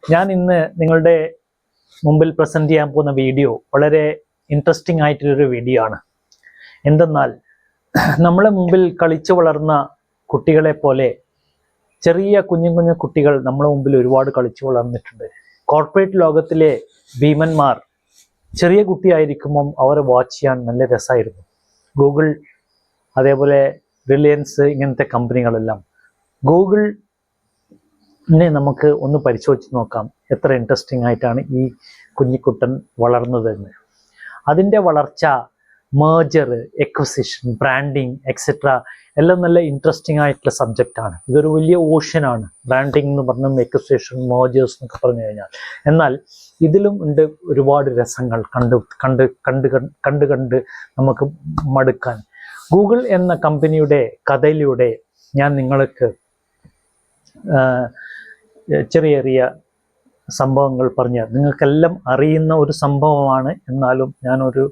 ഞാൻ ഇന്ന് നിങ്ങളുടെ മുമ്പിൽ പ്രസന്റ് ചെയ്യാൻ പോകുന്ന വീഡിയോ വളരെ ഇൻട്രസ്റ്റിംഗ് ആയിട്ടുള്ളൊരു വീഡിയോ ആണ്. എന്തെന്നാൽ നമ്മളെ മുമ്പിൽ കളിച്ചു വളർന്ന കുട്ടികളെ പോലെ ചെറിയ കുഞ്ഞു കുട്ടികൾ നമ്മളെ മുമ്പിൽ ഒരുപാട് കളിച്ചു വളർന്നിട്ടുണ്ട്. കോർപ്പറേറ്റ് ലോകത്തിലെ ഭീമന്മാർ ചെറിയ കുട്ടിയായിരിക്കുമ്പം അവരെ വാച്ച് ചെയ്യാൻ നല്ല രസമായിരുന്നു. ഗൂഗിൾ, അതേപോലെ റിലയൻസ്, ഇങ്ങനത്തെ കമ്പനികളെല്ലാം. ഗൂഗിളിനെ നമുക്ക് ഒന്ന് പരിശോധിച്ച് നോക്കാം എത്ര ഇൻട്രസ്റ്റിംഗ് ആയിട്ടാണ് ഈ കുഞ്ഞിക്കുട്ടൻ വളർന്നതെന്ന്. അതിൻ്റെ വളർച്ച, മേജർ, എക്വസിഷൻ, ബ്രാൻഡിങ് എക്സെട്ര എല്ലാം നല്ല ഇൻട്രസ്റ്റിംഗ് ആയിട്ടുള്ള സബ്ജക്റ്റാണ്. ഇതൊരു വലിയ ഓഷ്യനാണ്. ബ്രാൻഡിങ് എന്ന് പറഞ്ഞും എക്വസിഷൻ, മേജേഴ്സ് എന്നൊക്കെ പറഞ്ഞു കഴിഞ്ഞാൽ. എന്നാൽ ഇതിലും ഉണ്ട് ഒരുപാട് രസങ്ങൾ കണ്ട് നമുക്ക് മടുക്കാൻ. ഗൂഗിൾ എന്ന കമ്പനിയുടെ കഥയിലൂടെ ഞാൻ നിങ്ങൾക്ക് ചെറിയ സംഭവങ്ങൾ പറഞ്ഞ, നിങ്ങൾക്കെല്ലാം അറിയുന്ന ഒരു സംഭവമാണ്. എന്നാലും ഞാനൊരു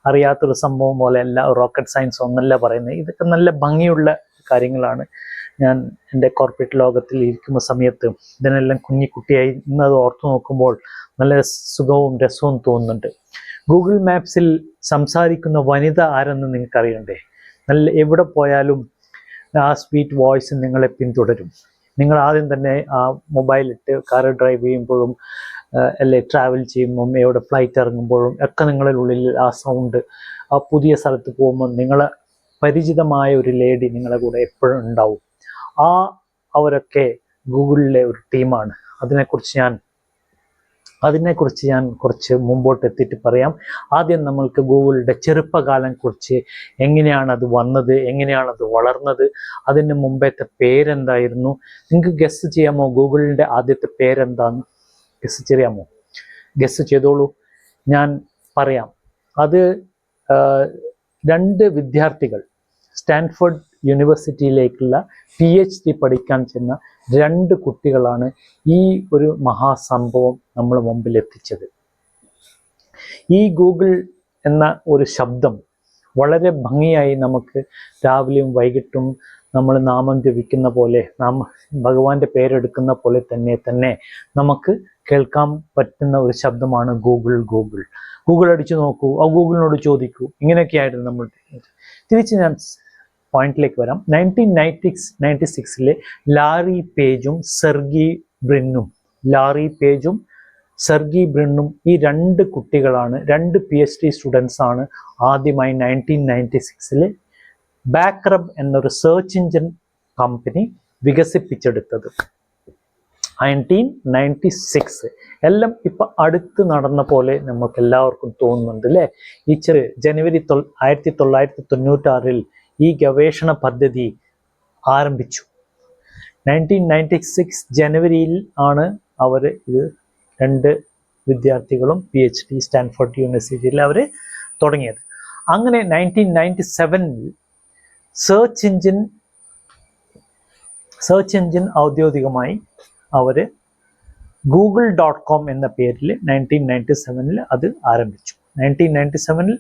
അറിയാത്തൊരു സംഭവം പോലെയല്ല, റോക്കറ്റ് സയൻസ് ഒന്നല്ല പറയുന്നത്. ഇതൊക്കെ നല്ല ഭംഗിയുള്ള കാര്യങ്ങളാണ്. ഞാൻ എൻ്റെ കോർപ്പറേറ്റ് ലോകത്തിൽ ഇരിക്കുന്ന സമയത്ത് ഇതിനെല്ലാം കുഞ്ഞിക്കുട്ടിയായി ഇന്നത് ഓർത്തു നോക്കുമ്പോൾ നല്ല സുഖവും രസവും തോന്നുന്നുണ്ട്. ഗൂഗിൾ മാപ്സിൽ സംസാരിക്കുന്ന വനിത ആരെന്ന് നിങ്ങൾക്കറിയണ്ടേ? നല്ല എവിടെ പോയാലും ആ സ്വീറ്റ് വോയിസ് നിങ്ങളെ പിന്തുടരും. നിങ്ങൾ ആദ്യം തന്നെ ആ മൊബൈലിട്ട് കാർ ഡ്രൈവ് ചെയ്യുമ്പോഴും അല്ലെ ട്രാവൽ ചെയ്യുമ്പം, എവിടെ ഫ്ലൈറ്റ് ഇറങ്ങുമ്പോഴും ഒക്കെ നിങ്ങളുടെ ഉള്ളിൽ ആ സൗണ്ട്, ആ പുതിയ സ്ഥലത്ത് പോകുമ്പോൾ നിങ്ങളെ പരിചിതമായ ഒരു ലേഡി നിങ്ങളുടെ കൂടെ എപ്പോഴും ഉണ്ടാവും. അവരൊക്കെ ഗൂഗിളിലെ ഒരു ടീമാണ്. അതിനെക്കുറിച്ച് ഞാൻ കുറച്ച് മുമ്പോട്ട് എത്തിയിട്ട് പറയാം. ആദ്യം നമ്മൾക്ക് ഗൂഗിളിൻ്റെ ചെറുപ്പകാലം കുറിച്ച്, എങ്ങനെയാണ് അത് വന്നത്, എങ്ങനെയാണ് അത് വളർന്നത്, അതിന് മുമ്പത്തെ പേരെന്തായിരുന്നു. നിങ്ങൾക്ക് ഗസ് ചെയ്യാമോ ഗൂഗിളിൻ്റെ ആദ്യത്തെ പേരെന്താന്ന്? ഗസ് ചെയ്യാമോ? ഗസ് ചെയ്തോളൂ, ഞാൻ പറയാം. അത് രണ്ട് വിദ്യാർത്ഥികൾ സ്റ്റാൻഫോർഡ് യൂണിവേഴ്സിറ്റിയിലേക്കുള്ള PhD പഠിക്കാൻ ചെന്ന രണ്ട് കുട്ടികളാണ് ഈ ഒരു മഹാസംഭവം നമ്മൾ മുമ്പിൽ എത്തിച്ചത്. ഈ ഗൂഗിൾ എന്ന ഒരു ശബ്ദം വളരെ ഭംഗിയായി നമുക്ക് രാവിലെയും വൈകിട്ടും നമ്മൾ നാമം ജപിക്കുന്ന പോലെ, ഭഗവാന്റെ പേരെടുക്കുന്ന പോലെ തന്നെ നമുക്ക് കേൾക്കാൻ പറ്റുന്ന ഒരു ശബ്ദമാണ് ഗൂഗിൾ. ഗൂഗിൾ അടിച്ചു നോക്കൂ, ആ ഗൂഗിളിനോട് ചോദിക്കൂ, ഇങ്ങനെയൊക്കെയായിരുന്നു നമ്മൾ. തിരിച്ച് ഞാൻ പോയിന്റിലേക്ക് വരാം. 1996 ലാറി പേജും സെർഗി ബ്രിന്നും ഈ രണ്ട് കുട്ടികളാണ്, രണ്ട് PhD സ്റ്റുഡൻസ് ആണ് ആദ്യമായി 1996 ബാക്ക്റബ് എന്നൊരു സെർച്ച് എഞ്ചിൻ കമ്പനി വികസിപ്പിച്ചെടുത്തത്. 1996 എല്ലാം ഇപ്പൊ അടുത്ത് നടന്ന പോലെ നമുക്ക് എല്ലാവർക്കും തോന്നുന്നുണ്ട് അല്ലേ? ഈ ജനുവരി 1996 ഈ ഗവേഷണ പദ്ധതി ആരംഭിച്ചു. 1996 ജനുവരിയിൽ ആണ് അവർ ഇത് രണ്ട് വിദ്യാർത്ഥികളും PhD സ്റ്റാൻഫോർഡ് യൂണിവേഴ്സിറ്റിയിൽ അവർ തുടങ്ങിയത്. അങ്ങനെ 1997 സെർച്ച് എഞ്ചിൻ ഔദ്യോഗികമായി അവർ google.com എന്ന പേരിൽ 1997 അത് ആരംഭിച്ചു. 1997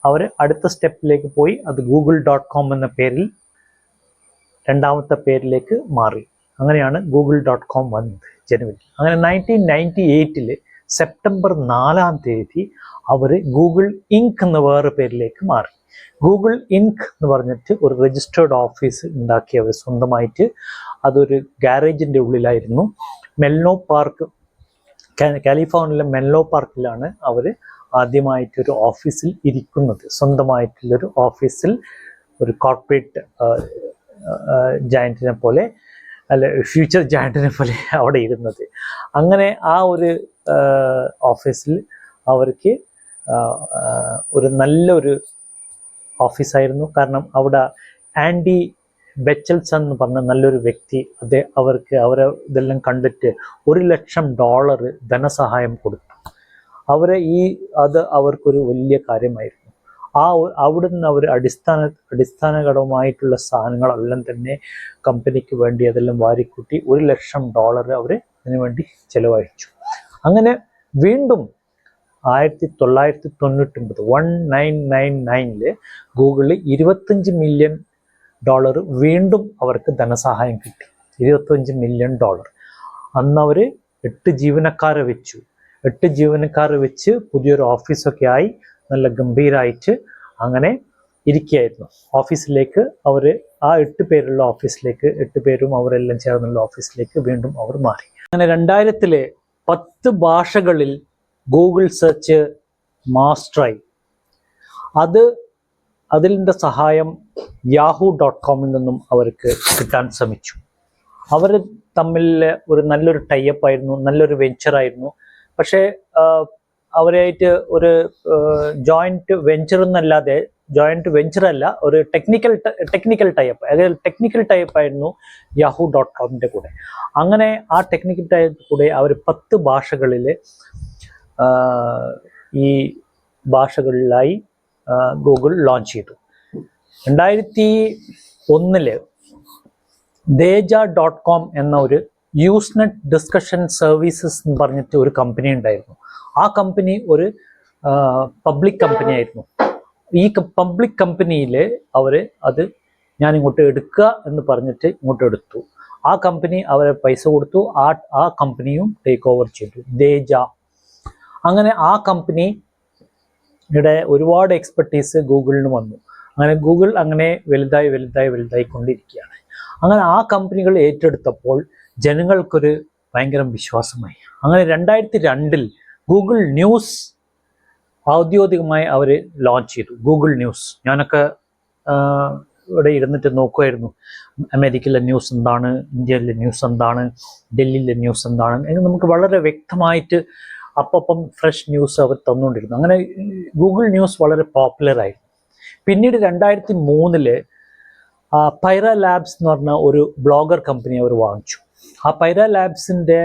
അവർ അടുത്ത സ്റ്റെപ്പിലേക്ക് പോയി. അത് google.com എന്ന പേരിൽ രണ്ടാമത്തെ പേരിലേക്ക് മാറി. അങ്ങനെയാണ് google.com വന്നത് ജനുവരി. അങ്ങനെ 1998 സെപ്റ്റംബർ 4 അവർ ഗൂഗിൾ ഇങ്ക് എന്ന വേറെ പേരിലേക്ക് മാറി. ഗൂഗിൾ ഇങ്ക് എന്ന് പറഞ്ഞിട്ട് ഒരു രജിസ്റ്റേർഡ് ഓഫീസ് ഉണ്ടാക്കി അവർ സ്വന്തമായിട്ട്. അതൊരു ഗാരേജിൻ്റെ ഉള്ളിലായിരുന്നു. മെൽനോ പാർക്ക്, കാലിഫോർണിയയിലെ മെൽനോ പാർക്കിലാണ് അവർ ആദ്യമായിട്ടൊരു ഓഫീസിൽ ഇരിക്കുന്നത്. സ്വന്തമായിട്ടുള്ളൊരു ഓഫീസിൽ ഒരു കോർപ്പറേറ്റ് ജയൻറ്റിനെ പോലെ, അല്ല ഫ്യൂച്ചർ ജയൻറ്റിനെ പോലെ അവിടെ ഇരുന്നത്. അങ്ങനെ ആ ഒരു ഓഫീസിൽ അവർക്ക് ഒരു നല്ലൊരു ഓഫീസായിരുന്നു. കാരണം അവിടെ ആൻഡി ബെച്ചൽസൺ എന്ന് പറഞ്ഞ നല്ലൊരു വ്യക്തി, അവരെ ഇതെല്ലാം കണ്ടിട്ട് $1,00,000 ധനസഹായം കൊടുത്തു. അത് അവർക്കൊരു വലിയ കാര്യമായിരുന്നു. അവിടുന്ന് അവർ അടിസ്ഥാനപരമായിട്ടുള്ള സാധനങ്ങളെല്ലാം തന്നെ കമ്പനിക്ക് വേണ്ടി അതെല്ലാം വാരിക്കൂട്ടി $1,00,000 അവർ അതിനു വേണ്ടി ചെലവഴിച്ചു. അങ്ങനെ വീണ്ടും 1999 ഗൂഗിളിൽ $25 മില്യൺ വീണ്ടും അവർക്ക് ധനസഹായം കിട്ടി. $25 മില്യൺ. അന്ന് അവർ 8 ജീവനക്കാരെ വെച്ചു. 8 ജീവനക്കാരെ വെച്ച് പുതിയൊരു ഓഫീസൊക്കെ ആയി നല്ല ഗംഭീരമായിട്ട് അങ്ങനെ ഇരിക്കുകയായിരുന്നു. ഓഫീസിലേക്ക് അവർ ആ 8 പേരുള്ള ഓഫീസിലേക്ക് 8 പേരും അവരെല്ലാം ചേർന്നുള്ള ഓഫീസിലേക്ക് വീണ്ടും അവർ മാറി. അങ്ങനെ 2000-ലെ 10 ഭാഷകളിൽ ഗൂഗിൾ സെർച്ച് മാസ്റ്ററായി. അതിൻ്റെ സഹായം yahoo.com നിന്നും അവർക്ക് കിട്ടാൻ ശ്രമിച്ചു. അവർ തമ്മിൽ ഒരു നല്ലൊരു ടൈപ്പ് ആയിരുന്നു, നല്ലൊരു വെഞ്ചറായിരുന്നു. പക്ഷേ അവരായിട്ട് ഒരു ജോയിന്റ് വെഞ്ചർ അല്ല, ഒരു ടെക്നിക്കൽ ടൈപ്പ്, അതായത് ടെക്നിക്കൽ ടൈപ്പ് ആയിരുന്നു yahoo.com-ന്റെ കൂടെ. അങ്ങനെ ആ ടെക്നിക്കൽ ടൈപ്പ് കൂടെ അവർ 10 ഭാഷകളിൽ ഈ ഭാഷകളിലായി ഗൂഗിൾ ലോഞ്ച് ചെയ്തു. 2001 Deja.com എന്ന ഒരു യൂസ്നെറ്റ് ഡിസ്കഷൻ സർവീസസ് എന്ന് പറഞ്ഞിട്ട് ഒരു കമ്പനി ഉണ്ടായിരുന്നു. ആ കമ്പനി ഒരു പബ്ലിക് കമ്പനി ആയിരുന്നു. ഈ പബ്ലിക് കമ്പനിയിൽ അത് ഞാൻ ഇങ്ങോട്ട് എടുക്കുക എന്ന് പറഞ്ഞിട്ട് ഇങ്ങോട്ട് എടുത്തു. ആ കമ്പനി അവരെ പൈസ കൊടുത്തു. ആ കമ്പനിയും ടേക്ക് ഓവർ ചെയ്തു, ദേജ. അങ്ങനെ ആ കമ്പനിയുടെ ഒരുപാട് എക്സ്പെർട്ടീസ് ഗൂഗിളിന് വന്നു. അങ്ങനെ ഗൂഗിൾ അങ്ങനെ വലുതായി കൊണ്ടിരിക്കുകയാണ്. അങ്ങനെ ആ കമ്പനികൾ ഏറ്റെടുത്തപ്പോൾ ജനങ്ങൾക്കൊരു ഭയങ്കര വിശ്വാസമായി. അങ്ങനെ 2002 ഗൂഗിൾ ന്യൂസ് ഔദ്യോഗികമായി അവർ ലോഞ്ച് ചെയ്തു. Google news. ഞാനൊക്കെ ഇവിടെ ഇരുന്നിട്ട് നോക്കുമായിരുന്നു, അമേരിക്കയിലെ ന്യൂസ് എന്താണ്, ഇന്ത്യയിലെ ന്യൂസ് എന്താണ്, ഡൽഹിയിലെ ന്യൂസ് എന്താണ് എന്ന് നമുക്ക് വളരെ വ്യക്തമായിട്ട് അപ്പം ഫ്രഷ് ന്യൂസ് അവർ തന്നുകൊണ്ടിരുന്നു. അങ്ങനെ ഗൂഗിൾ ന്യൂസ് വളരെ പോപ്പുലറായി. പിന്നീട് 2003 പൈറ ലാബ്സ് എന്ന് പറഞ്ഞ ഒരു ബ്ലോഗർ കമ്പനി അവർ വാങ്ങിച്ചു. ആ പൈറ ലാബ്സിൻ്റെ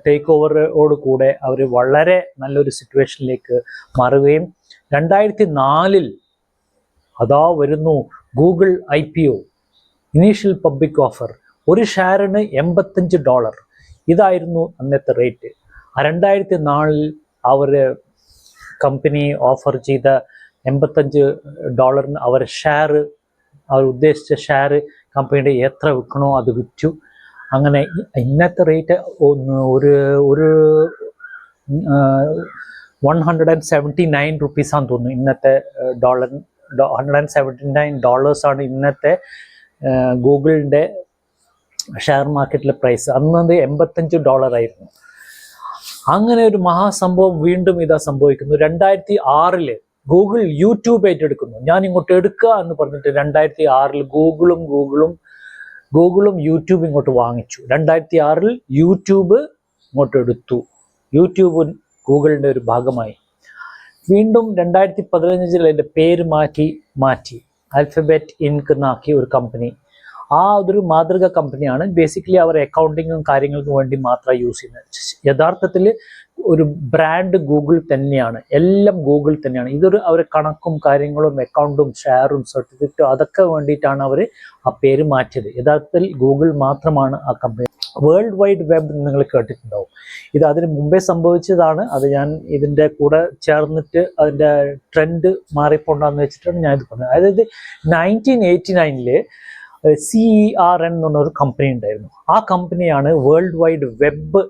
ടേക്ക് ഓവറോട് കൂടെ അവർ വളരെ നല്ലൊരു സിറ്റുവേഷനിലേക്ക് മാറുകയും 2004 അതാ വരുന്നു Google IPO, initial public offer. ഒരു ഷെയറിന് $85. ഇതായിരുന്നു അന്നത്തെ റേറ്റ്. 2004 അവർ കമ്പനി ഓഫർ ചെയ്ത $85 അവർ ഉദ്ദേശിച്ച ഷെയർ കമ്പനിയുടെ എത്ര വിൽക്കണോ അത് വിറ്റു. അങ്ങനെ ഇന്നത്തെ റേറ്റ് ഒരു $179 ആണെന്ന് തോന്നുന്നു. ഇന്നത്തെ $179 ഇന്നത്തെ ഗൂഗിളിൻ്റെ ഷെയർ മാർക്കറ്റിലെ പ്രൈസ്. അന്നത് $85 ആയിരുന്നു. അങ്ങനെ ഒരു മഹാസംഭവം വീണ്ടും ഇതാ സംഭവിക്കുന്നു. 2006 ഗൂഗിൾ യൂട്യൂബ് ഏറ്റെടുക്കുന്നു. ഞാൻ ഇങ്ങോട്ട് എടുക്കുക എന്ന് പറഞ്ഞിട്ട് 2006 ഗൂഗിളും യൂട്യൂബ് ഇങ്ങോട്ട് വാങ്ങിച്ചു. 2006 യൂട്യൂബ് ഇങ്ങോട്ട് എടുത്തു. യൂട്യൂബ് ഗൂഗിളിൻ്റെ ഒരു ഭാഗമായി. വീണ്ടും 2015 അതിൻ്റെ പേര് മാറ്റി ആൽഫബറ്റ് ഇൻക് എന്നാക്കി ഒരു കമ്പനി. അതൊരു മാതൃക കമ്പനിയാണ്. ബേസിക്കലി അവർ അക്കൗണ്ടിങ്ങും കാര്യങ്ങൾക്കും വേണ്ടി മാത്രം യൂസ് ചെയ്യുന്നത്. യഥാർത്ഥത്തിൽ ഒരു ബ്രാൻഡ് ഗൂഗിൾ തന്നെയാണ്, എല്ലാം ഗൂഗിൾ തന്നെയാണ്. ഇതൊരു അവർ കണക്കും കാര്യങ്ങളും അക്കൗണ്ടും ഷെയറും സർട്ടിഫിക്കറ്റും അതൊക്കെ വേണ്ടിയിട്ടാണ് അവർ ആ പേര് മാറ്റിയത്. യഥാർത്ഥത്തിൽ ഗൂഗിൾ മാത്രമാണ് ആ കമ്പനി. വേൾഡ് വൈഡ് വെബ് നിങ്ങൾ കേട്ടിട്ടുണ്ടാവും. ഇത് അതിന് മുമ്പേ സംഭവിച്ചതാണ്. അത് ഞാൻ ഇതിൻ്റെ കൂടെ ചേർന്നിട്ട് അതിൻ്റെ ട്രെൻഡ് മാറിപ്പോണ്ടെന്ന് വെച്ചിട്ടാണ് ഞാൻ ഇത് പറഞ്ഞത്. അതായത് 1989 CERN എന്ന് പറഞ്ഞൊരു കമ്പനി ഉണ്ടായിരുന്നു. ആ കമ്പനിയാണ് വേൾഡ് വൈഡ് വെബ്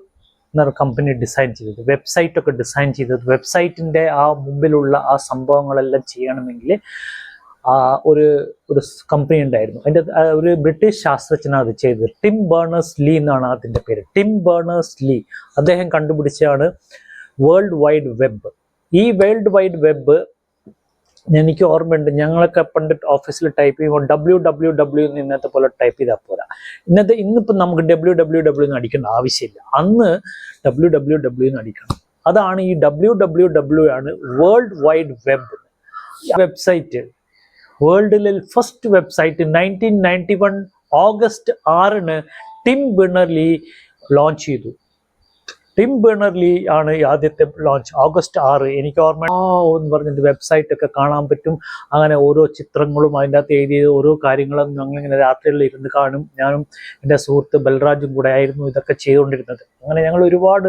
എന്നൊരു കമ്പനി ഡിസൈൻ ചെയ്തത്, വെബ്സൈറ്റൊക്കെ ഡിസൈൻ ചെയ്തത്. വെബ്സൈറ്റിൻ്റെ ആ മുമ്പിലുള്ള ആ സംഭവങ്ങളെല്ലാം ചെയ്യണമെങ്കിൽ ഒരു കമ്പനി ഉണ്ടായിരുന്നു. അതിൻ്റെ ഒരു ബ്രിട്ടീഷ് ശാസ്ത്രജ്ഞനാണ് അത് ചെയ്തത്. ടിം ബേണേഴ്സ്-ലീ എന്നാണ് അതിൻ്റെ പേര്. ടിം ബേണേഴ്സ്-ലീ അദ്ദേഹം കണ്ടുപിടിച്ചാണ് വേൾഡ് വൈഡ് വെബ്. ഈ വേൾഡ് വൈഡ് വെബ് എനിക്ക് ഓർമ്മയുണ്ട്, ഞങ്ങളൊക്കെ പണ്ട് ഓഫീസിൽ ടൈപ്പ് ചെയ്യുമ്പോൾ www എന്ന് ഇന്നത്തെ പോലെ ടൈപ്പ് ചെയ്താൽ പോരാ. ഇന്നിപ്പോൾ നമുക്ക് www എന്ന് അടിക്കേണ്ട ആവശ്യമില്ല. അന്ന് www എന്ന് അടിക്കണം. അതാണ് ഈ www ആണ് വേൾഡ് വൈഡ് വെബ്. വെബ്സൈറ്റ് വേൾഡിലെ first website 1991 August 6 Tim Berners-Lee launch ചെയ്തു. ടിം ബേണേഴ്സ്-ലീ ആണ് ആദ്യത്തെ ലോഞ്ച്. ഓഗസ്റ്റ് 6 എനിക്ക് ഓർമ്മ എന്ന് പറഞ്ഞിട്ട് വെബ്സൈറ്റ് ഒക്കെ കാണാൻ പറ്റും. അങ്ങനെ ഓരോ ചിത്രങ്ങളും അതിൻ്റെ അകത്ത് എഴുതിയത് ഓരോ കാര്യങ്ങളും ഞങ്ങളിങ്ങനെ രാത്രികളിൽ ഇരുന്ന് കാണും. ഞാനും എൻ്റെ സുഹൃത്ത് ബൽരാജും കൂടെ ആയിരുന്നു ഇതൊക്കെ ചെയ്തുകൊണ്ടിരുന്നത്. അങ്ങനെ ഞങ്ങൾ ഒരുപാട്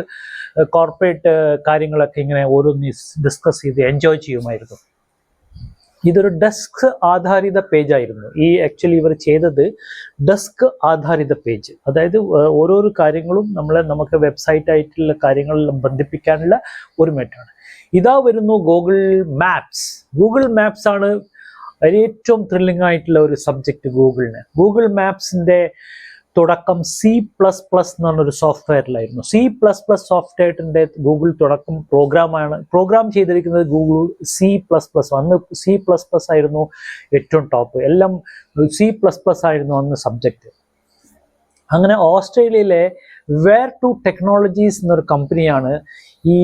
കോർപ്പറേറ്റ് കാര്യങ്ങളൊക്കെ ഇങ്ങനെ ഓരോന്ന് ഡിസ്കസ് ചെയ്ത് എൻജോയ് ചെയ്യുമായിരുന്നു. ഇതൊരു ഡെസ്ക് ആധാരിത പേജ് ആയിരുന്നു. ആക്ച്വലി ഇവർ ചെയ്തത് ഡെസ്ക് ആധാരിത പേജ്, അതായത് ഓരോരോ കാര്യങ്ങളും നമുക്ക് വെബ്സൈറ്റ് ആയിട്ടുള്ള കാര്യങ്ങളെല്ലാം ബന്ധിപ്പിക്കാനുള്ള ഒരു മെത്തേഡ്. ഇതാ വരുന്നു ഗൂഗിൾ മാപ്സ്. ഗൂഗിൾ മാപ്സ് ആണ് ഏറ്റവും ത്രില്ലിംഗ് ആയിട്ടുള്ള ഒരു സബ്ജക്റ്റ് ഗൂഗിളിന്. ഗൂഗിൾ മാപ്സിന്റെ തുടക്കം C++ എന്ന് പറഞ്ഞൊരു സോഫ്റ്റ്വെയറിലായിരുന്നു. C++ സോഫ്റ്റ്വെയറിന്റെ ഗൂഗിൾ തുടക്കം പ്രോഗ്രാം ചെയ്തിരിക്കുന്നത് ഗൂഗിൾ C++. അന്ന് C++ ആയിരുന്നു ഏറ്റവും ടോപ്പ്, എല്ലാം C++ ആയിരുന്നു അന്ന് സബ്ജക്റ്റ്. അങ്ങനെ ഓസ്ട്രേലിയയിലെ Where2 ടെക്നോളജീസ് എന്നൊരു കമ്പനിയാണ് ഈ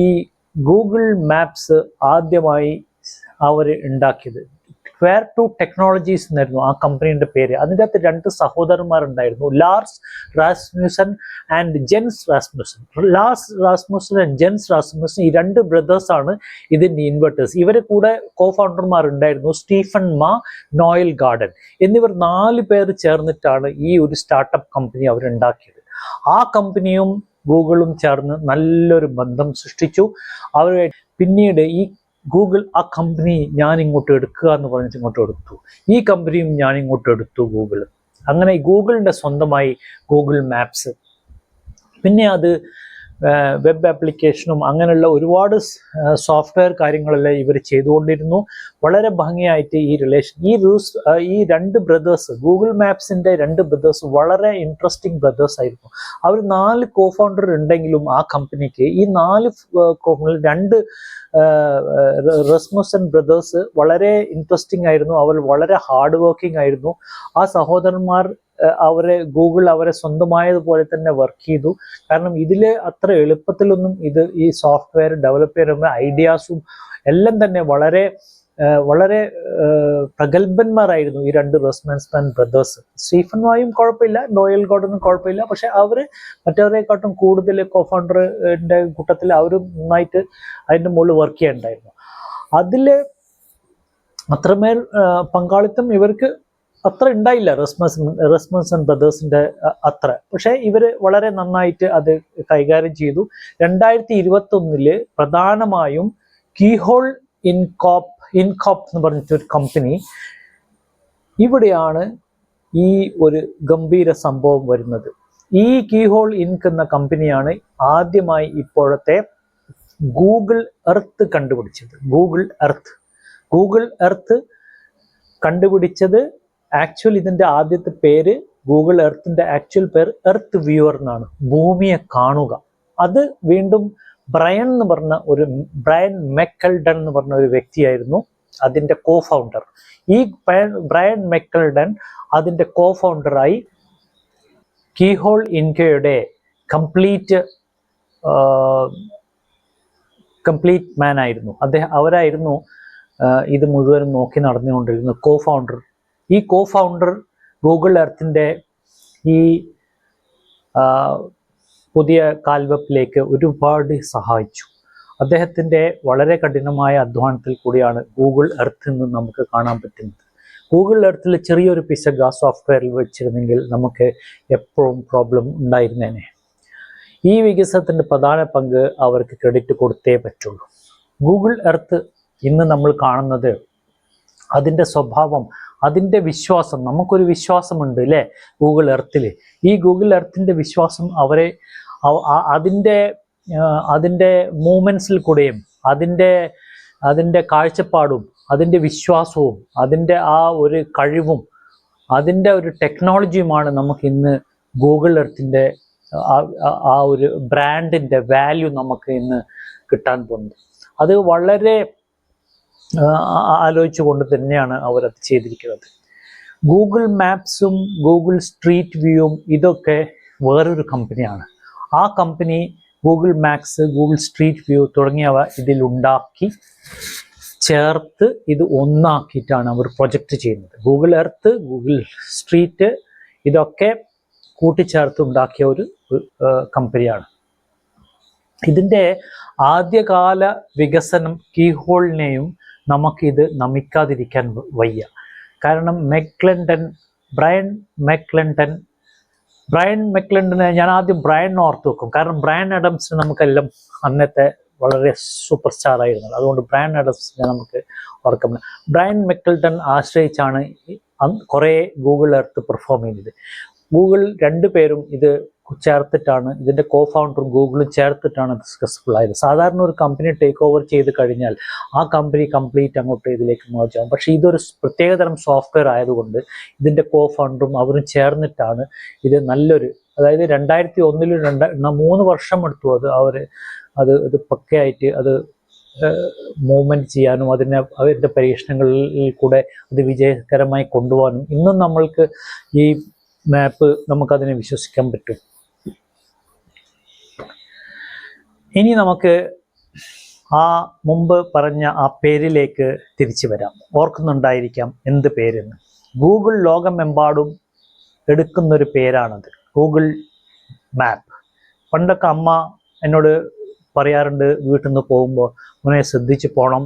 ഗൂഗിൾ മാപ്സ് ആദ്യമായി അവർ ഉണ്ടാക്കിയത്. Where2 ടെക്നോളജീസ് എന്നായിരുന്നു ആ കമ്പനിയുടെ പേര്. അതിൻ്റെ അകത്ത് 2 സഹോദരന്മാരുണ്ടായിരുന്നു, Lars Rasmussen and Jens Rasmussen. Lars Rasmussen and Jens Rasmussen, ഈ 2 ബ്രദേഴ്സാണ് ഇതിൻ്റെ ഇൻവെർട്ടേഴ്സ്. ഇവരെ കൂടെ കോ ഫൗണ്ടർമാരുണ്ടായിരുന്നു, സ്റ്റീഫൻ മാ, നോയൽ ഗാർഡൻ എന്നിവർ 4 പേർ ചേർന്നിട്ടാണ് ഈ ഒരു സ്റ്റാർട്ടപ്പ് കമ്പനി അവരുണ്ടാക്കിയത്. ആ കമ്പനിയും ഗൂഗിളും ചേർന്ന് നല്ലൊരു ബന്ധം സൃഷ്ടിച്ചു. അവർ പിന്നീട് ഈ ഗൂഗിൾ ആ കമ്പനി ഞാൻ ഇങ്ങോട്ട് എടുക്കുക എന്ന് പറഞ്ഞിട്ട് ഇങ്ങോട്ട് എടുത്തു. ഈ കമ്പനിയും ഞാൻ ഇങ്ങോട്ട് എടുത്തു ഗൂഗിൾ. അങ്ങനെ ഗൂഗിളിൻ്റെ സ്വന്തമായി ഗൂഗിൾ മാപ്സ്. പിന്നെ അത് വെബ് ആപ്ലിക്കേഷനും അങ്ങനെയുള്ള ഒരുപാട് സോഫ്റ്റ്വെയർ കാര്യങ്ങളെല്ലാം ഇവർ ചെയ്തുകൊണ്ടിരുന്നു. വളരെ ഭംഗിയായിട്ട് ഈ റിലേഷൻ, ഈ 2 ബ്രദേഴ്സ്, ഗൂഗിൾ മാപ്സിൻ്റെ 2 ബ്രദേഴ്സ് വളരെ ഇൻട്രസ്റ്റിംഗ് ബ്രദേഴ്സ് ആയിരുന്നു. അവർ 4 കോ ഫൗണ്ടർ ഉണ്ടെങ്കിലും ആ കമ്പനിക്ക് ഈ 2 റസ്മുസൻ ബ്രദേഴ്സ് വളരെ ഇൻട്രസ്റ്റിംഗ് ആയിരുന്നു. അവർ വളരെ ഹാർഡ് വർക്കിംഗ് ആയിരുന്നു. ആ സഹോദരന്മാർ ഗൂഗിൾ അവരെ സ്വന്തമായതുപോലെ തന്നെ വർക്ക് ചെയ്തു. കാരണം ഇതിൽ അത്ര എളുപ്പത്തിലൊന്നും ഈ സോഫ്റ്റ്വെയർ ഡെവലപ്പ് ചെയ്യുന്ന ഐഡിയാസും എല്ലാം തന്നെ വളരെ പ്രഗത്ഭന്മാരായിരുന്നു ഈ 2 റസ്മുസൻ ബ്രദേഴ്സ്. സ്റ്റീഫൻ മായും കുഴപ്പമില്ല, നോയൽ ഗോർഡനും കുഴപ്പമില്ല, പക്ഷെ അവർ മറ്റവരെക്കാട്ടും കൂടുതൽ കോ ഫൗണ്ടറിന്റെ കൂട്ടത്തിൽ അവർ നന്നായിട്ട് അതിൻ്റെ മുകളിൽ വർക്ക് ചെയ്യാനുണ്ടായിരുന്നു. അതിൽ അത്രമേൽ പങ്കാളിത്തം ഇവർക്ക് അത്ര ഉണ്ടായില്ല, റസ്മുസൻ ബ്രദേഴ്സിന്റെ അത്ര. പക്ഷെ ഇവർ വളരെ നന്നായിട്ട് അത് കൈകാര്യം ചെയ്തു. 2021 പ്രധാനമായും കീഹോൾ ഇൻകോപ്പ് എന്ന് പറഞ്ഞിട്ടൊരു കമ്പനി, ഇവിടെയാണ് ഈ ഒരു ഗംഭീര സംഭവം വരുന്നത്. ഈ കീഹോൾ ഇൻക് എന്ന കമ്പനിയാണ് ആദ്യമായി ഇപ്പോഴത്തെ ഗൂഗിൾ എർത്ത് കണ്ടുപിടിച്ചത്. ഗൂഗിൾ എർത്ത് കണ്ടുപിടിച്ചത് ആക്ച്വൽ ഇതിൻ്റെ ആദ്യത്തെ പേര്, ഗൂഗിൾ എർത്തിന്റെ ആക്ച്വൽ പേര് എർത്ത് വ്യൂവർ എന്നാണ്, ഭൂമിയെ കാണുക. അത് വീണ്ടും ബ്രയൻ മെക്കൽഡൺ എന്ന് പറഞ്ഞ ഒരു വ്യക്തിയായിരുന്നു അതിൻ്റെ കോ ഫൗണ്ടർ. ഈ ബ്രയൻ മെക്കൽഡൺ അതിൻ്റെ കോ ഫൗണ്ടറായി കീഹോൾ ഇൻകയുടെ കംപ്ലീറ്റ് മാൻ ആയിരുന്നു. അവരായിരുന്നു ഇത് മുഴുവനും നോക്കി നടന്നുകൊണ്ടിരുന്ന കോ ഫൗണ്ടർ. ഈ കോ ഫൗണ്ടർ ഗൂഗിൾ എർത്തിൻ്റെ ഈ പുതിയ കാൽവെപ്പിലേക്ക് ഒരുപാട് സഹായിച്ചു. അദ്ദേഹത്തിൻ്റെ വളരെ കഠിനമായ അധ്വാനത്തിൽ കൂടിയാണ് ഗൂഗിൾ എർത്ത് എന്ന് നമുക്ക് കാണാൻ പറ്റുന്നത്. ഗൂഗിൾ എർത്തിൽ ചെറിയൊരു പിശക് ആ സോഫ്റ്റ്വെയറിൽ വെച്ചിരുന്നെങ്കിൽ നമുക്ക് എപ്പോഴും പ്രോബ്ലം ഉണ്ടായിരുന്നേനെ. ഈ വികസനത്തിൻ്റെ പ്രധാന പങ്ക് അവർക്ക് ക്രെഡിറ്റ് കൊടുത്തേ പറ്റുള്ളൂ. ഗൂഗിൾ എർത്ത് ഇന്ന് നമ്മൾ കാണുന്നത്, അതിൻ്റെ സ്വഭാവം, അതിൻ്റെ വിശ്വാസം, നമുക്കൊരു വിശ്വാസമുണ്ട് അല്ലേ ഗൂഗിൾ എർത്തിൽ. ഈ ഗൂഗിൾ എർത്തിൻ്റെ വിശ്വാസം അതിൻ്റെ മൂവ്മെൻറ്റ്സിൽ കൂടെയും അതിൻ്റെ കാഴ്ചപ്പാടും അതിൻ്റെ വിശ്വാസവും അതിൻ്റെ ആ ഒരു കഴിവും അതിൻ്റെ ഒരു ടെക്നോളജിയുമാണ് നമുക്ക് ഇന്ന് ഗൂഗിൾ എർത്തിൻ്റെ ആ ഒരു ബ്രാൻഡിൻ്റെ വാല്യൂ നമുക്ക് ഇന്ന് കിട്ടാൻ പോകുന്നത്. അത് വളരെ ആലോചിച്ചുകൊണ്ട് തന്നെയാണ് അവരത് ചെയ്തിരിക്കുന്നത്. ഗൂഗിൾ മാപ്സും ഗൂഗിൾ സ്ട്രീറ്റ് വ്യൂവും ഇതൊക്കെ വേറൊരു കമ്പനിയാണ്. ആ company Google maps, Google street view തുടങ്ങിയവ ഇതിലുണ്ടാക്കി ചേർത്ത് ഇത് ഒന്നാക്കിയിട്ടാണ് അവർ പ്രൊജക്റ്റ് ചെയ്യുന്നത്. ഗൂഗിൾ എർത്ത്, ഗൂഗിൾ സ്ട്രീറ്റ് ഇതൊക്കെ കൂട്ടിച്ചേർത്ത് ഉണ്ടാക്കിയ ഒരു കമ്പനിയാണ്. ഇതിൻ്റെ ആദ്യകാല വികസനം കീഹോളിനെയും നമുക്കിത് നമിക്കാതിരിക്കാൻ വയ്യ. കാരണം ബ്രയൻ മെക്ലൻഡനെ ഞാൻ ആദ്യം ബ്രയൻ ഓർത്ത് വെക്കും. കാരണം ബ്രയൻ അഡംസിന് നമുക്കെല്ലാം അന്നത്തെ വളരെ സൂപ്പർ സ്റ്റാർ ആയിരുന്നു. അതുകൊണ്ട് ബ്രയാൻ ആഡംസിനെ നമുക്ക് ഓർക്കാം. ബ്രയാൻ മെക്കിൾട്ടൺ ആശ്രയിച്ചാണ് കുറേ ഗൂഗിൾ എർത്ത് പെർഫോം ചെയ്തത്. ഗൂഗിൾ രണ്ടുപേരും ഇത് ചേർത്തിട്ടാണ്, ഇതിൻ്റെ കോ ഫൗണ്ടറും ഗൂഗിളും ചേർത്തിട്ടാണ് സക്സസ്ഫുൾ ആയത്. സാധാരണ ഒരു കമ്പനി ടേക്ക് ഓവർ ചെയ്ത് കഴിഞ്ഞാൽ ആ കമ്പനി കംപ്ലീറ്റ് അങ്ങോട്ട് ഇതിലേക്ക് മേർജ് ആവും. പക്ഷേ ഇതൊരു പ്രത്യേകതരം സോഫ്റ്റ്വെയർ ആയതുകൊണ്ട് ഇതിൻ്റെ കോ ഫൗണ്ടറും അവരും ചേർന്നിട്ടാണ് ഇത് നല്ലൊരു, അതായത് 2001 3 വർഷം എടുത്തു അത് പക്കയായിട്ട് അത് മൂവ്മെൻറ്റ് ചെയ്യാനും അതിൻ്റെ പരീക്ഷണങ്ങളിൽ കൂടെ അത് വിജയകരമായി കൊണ്ടുപോകാനും ഇന്നും നമ്മൾക്ക് ഈ മാപ്പ് നമുക്കതിനെ വിശ്വസിക്കാൻ പറ്റും. ഇനി നമുക്ക് ആ മുമ്പ് പറഞ്ഞ ആ പേരിലേക്ക് തിരിച്ചു വരാം. ഓർക്കുന്നുണ്ടായിരിക്കാം എന്ത് പേരെന്ന്. ഗൂഗിൾ ലോകമെമ്പാടും എടുക്കുന്നൊരു പേരാണത്, ഗൂഗിൾ മാപ്പ്. പണ്ടൊക്കെ അമ്മ എന്നോട് പറയാറുണ്ട്, വീട്ടിൽ നിന്ന് പോകുമ്പോൾ മോനെ ശ്രദ്ധിച്ച് പോകണം,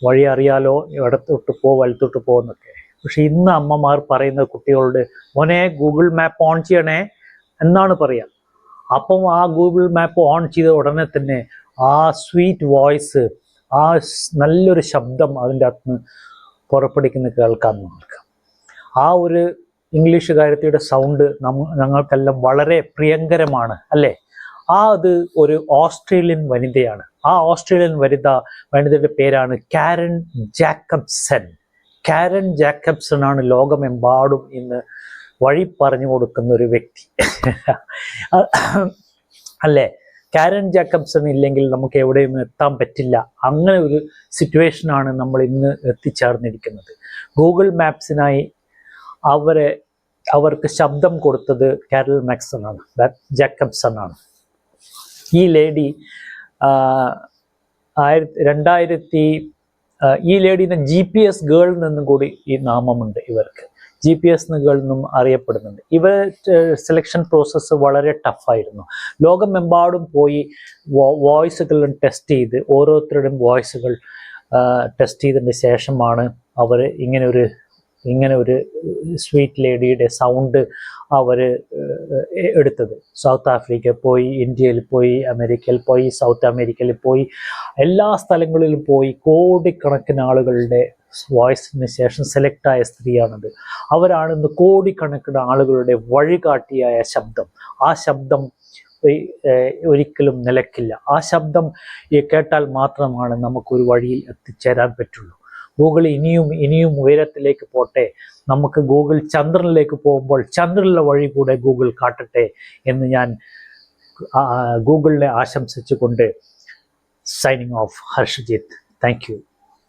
വഴി അറിയാലോ, ഇടത്തോട്ട് വലത്തോട്ട് പോകുന്നൊക്കെ. പക്ഷെ ഇന്ന് അമ്മമാർ പറയുന്ന കുട്ടികളോട് മോനെ ഗൂഗിൾ മാപ്പ് ഓൺ ചെയ്യണേ എന്നാണ് പറയുക. അപ്പം ആ ഗൂഗിൾ മാപ്പ് ഓൺ ചെയ്ത ഉടനെ തന്നെ ആ സ്വീറ്റ് വോയിസ്, ആ നല്ലൊരു ശബ്ദം അതിൻ്റെ അകത്ത് പുറപ്പെടുവിക്കുന്ന കേൾക്കാൻ നമുക്ക്. ആ ഒരു ഇംഗ്ലീഷുകാരത്തിയുടെ സൗണ്ട് ഞങ്ങൾക്കെല്ലാം വളരെ പ്രിയങ്കരമാണ് അല്ലേ. അത് ഒരു ഓസ്ട്രേലിയൻ വനിതയാണ്. ആ ഓസ്ട്രേലിയൻ വനിതയുടെ പേരാണ് കാരൻ ജാക്കബ്സൺ. കാരൻ ജാക്കബ്സൺ ആണ് ലോകമെമ്പാടും ഇന്ന് വഴി പറഞ്ഞു കൊടുക്കുന്ന ഒരു വ്യക്തി അല്ലേ. കാരൻ ജാക്കബ്സൺ ഇല്ലെങ്കിൽ നമുക്ക് എവിടെയും എത്താൻ പറ്റില്ല. അങ്ങനെ ഒരു സിറ്റുവേഷനാണ് നമ്മൾ ഇന്ന് എത്തിച്ചേർന്നിരിക്കുന്നത്. ഗൂഗിൾ മാപ്സിനായി അവർക്ക് ശബ്ദം കൊടുത്തത് കാരൽ ജാക്കബ്സൺ ആണ്. ഈ ലേഡി ഈ ലേഡീനെ GPS ഗേൾ നിന്നും കൂടി ഈ നാമമുണ്ട് ഇവർക്ക്. GPS ഗേൾ നിന്നും അറിയപ്പെടുന്നുണ്ട്. ഇവർ സെലക്ഷൻ പ്രോസസ്സ് വളരെ ടഫായിരുന്നു. ലോകമെമ്പാടും പോയി വോയിസുകളും ടെസ്റ്റ് ചെയ്ത് ഓരോരുത്തരുടെയും വോയിസുകൾ ടെസ്റ്റ് ചെയ്തതിന് ശേഷമാണ് അവർ ഇങ്ങനെ ഒരു സ്വീറ്റ് ലേഡിയുടെ സൗണ്ട് അവർ എടുത്തത്. സൗത്ത് ആഫ്രിക്കയിൽ പോയി, ഇന്ത്യയിൽ പോയി, അമേരിക്കയിൽ പോയി, സൗത്ത് അമേരിക്കയിൽ പോയി, എല്ലാ സ്ഥലങ്ങളിലും പോയി കോടിക്കണക്കിന് ആളുകളുടെ വോയിസിന് ശേഷം സെലക്റ്റായ സ്ത്രീയാണത്. അവരാണ് ഇന്ന് കോടിക്കണക്കിന് ആളുകളുടെ വഴികാട്ടിയായ ശബ്ദം. ആ ശബ്ദം ഒരിക്കലും നിലക്കില്ല. ആ ശബ്ദം കേട്ടാൽ മാത്രമാണ് നമുക്കൊരു വഴിയിൽ എത്തിച്ചേരാൻ പറ്റുള്ളൂ. ഗൂഗിൾ ഇനിയും ഉയരത്തിലേക്ക് പോട്ടെ. നമുക്ക് ഗൂഗിൾ ചന്ദ്രനിലേക്ക് പോകുമ്പോൾ ചന്ദ്രനിലെ വഴി കൂടെ ഗൂഗിൾ കാട്ടട്ടെ എന്ന് ഞാൻ ഗൂഗിളിനെ ആശംസിച്ചുകൊണ്ട് signing off Harshajith. Thank U.